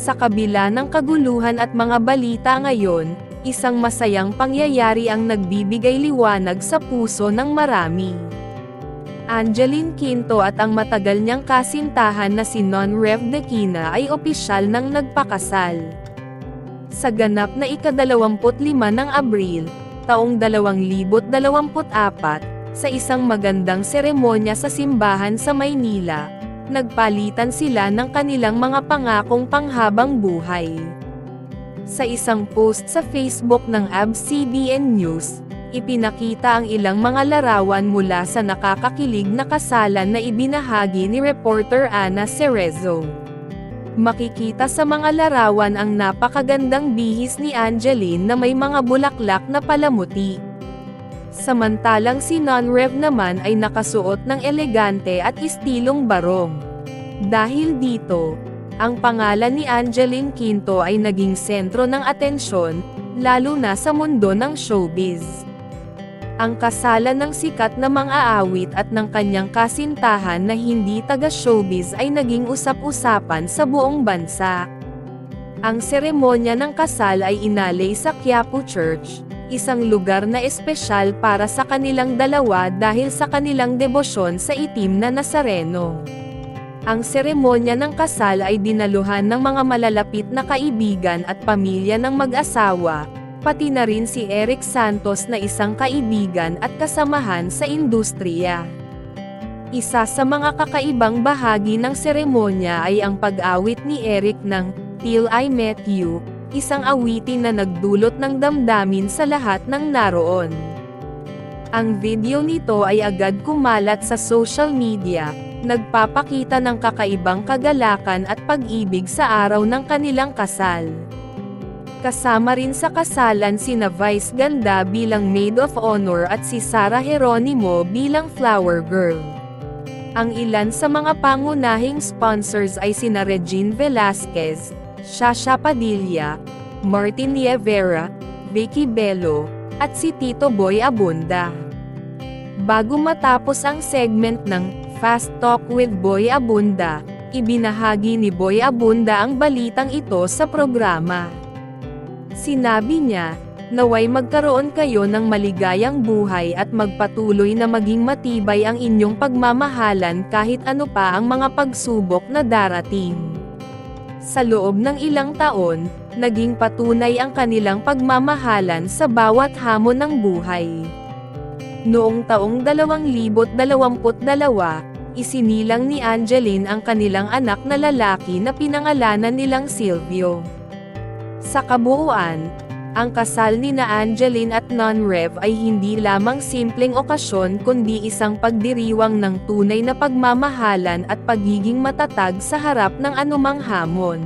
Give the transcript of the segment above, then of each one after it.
Sa kabila ng kaguluhan at mga balita ngayon, isang masayang pangyayari ang nagbibigay liwanag sa puso ng marami. Angeline Quinto at ang matagal niyang kasintahan na si Non-Rev Dequina ay opisyal nang nagpakasal. Sa ganap na ika-25 ng Abril, taong 2024, sa isang magandang seremonya sa simbahan sa Maynila, nagpalitan sila ng kanilang mga pangakong panghabang buhay. Sa isang post sa Facebook ng ABS-CBN News, ipinakita ang ilang mga larawan mula sa nakakakilig na kasalan na ibinahagi ni reporter Ana Cerezo. Makikita sa mga larawan ang napakagandang bihis ni Angeline na may mga bulaklak na palamuti. Samantalang si Non-Rev naman ay nakasuot ng elegante at istilong barong. Dahil dito, ang pangalan ni Angeline Quinto ay naging sentro ng atensyon, lalo na sa mundo ng showbiz. Ang kasalan ng sikat na mang-aawit at ng kanyang kasintahan na hindi taga-showbiz ay naging usap-usapan sa buong bansa. Ang seremonya ng kasal ay inalay sa Quiapo Church, isang lugar na espesyal para sa kanilang dalawa dahil sa kanilang debosyon sa itim na Nazareno. Ang seremonya ng kasal ay dinaluhan ng mga malalapit na kaibigan at pamilya ng mag-asawa, pati na rin si Eric Santos na isang kaibigan at kasamahan sa industriya. Isa sa mga kakaibang bahagi ng seremonya ay ang pag-awit ni Eric ng "Till I Met You", isang awitin na nagdulot ng damdamin sa lahat ng naroon. Ang video nito ay agad kumalat sa social media, nagpapakita ng kakaibang kagalakan at pag-ibig sa araw ng kanilang kasal. Kasama rin sa kasalan sina Vice Ganda bilang Maid of Honor at si Sarah Geronimo bilang Flower Girl. Ang ilan sa mga pangunahing sponsors ay sina Regine Velasquez, Shasha Padilla, Martin Nievera, Vicky Bello, at si Tito Boy Abunda. Bago matapos ang segment ng Fast Talk with Boy Abunda, ibinahagi ni Boy Abunda ang balitang ito sa programa. Sinabi niya, "Naway magkaroon kayo ng maligayang buhay at magpatuloy na maging matibay ang inyong pagmamahalan kahit ano pa ang mga pagsubok na darating." Sa loob ng ilang taon, naging patunay ang kanilang pagmamahalan sa bawat hamon ng buhay. Noong taong 2022, isinilang ni Angeline ang kanilang anak na lalaki na pinangalanan nilang Silvio. Sa kabuuan, ang kasal nina Angeline at Non-Rev ay hindi lamang simpleng okasyon kundi isang pagdiriwang ng tunay na pagmamahalan at pagiging matatag sa harap ng anumang hamon.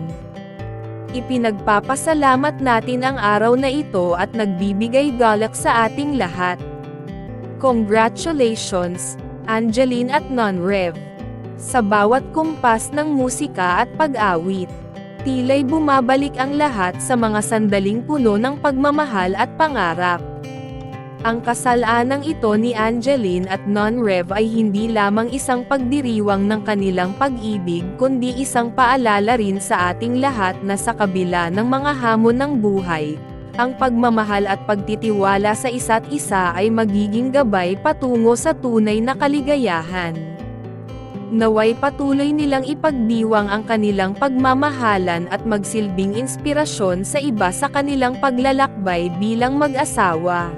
Ipinagpapasalamat natin ang araw na ito at nagbibigay galak sa ating lahat. Congratulations, Angeline at Non-Rev! Sa bawat kumpas ng musika at pag-awit, tila'y bumabalik ang lahat sa mga sandaling puno ng pagmamahal at pangarap. Ang kasalanang ito ni Angeline at Non-Rev ay hindi lamang isang pagdiriwang ng kanilang pag-ibig kundi isang paalala rin sa ating lahat na sa kabila ng mga hamon ng buhay, ang pagmamahal at pagtitiwala sa isa't isa ay magiging gabay patungo sa tunay na kaligayahan. Naway patuloy nilang ipagdiwang ang kanilang pagmamahalan at magsilbing inspirasyon sa iba sa kanilang paglalakbay bilang mag-asawa.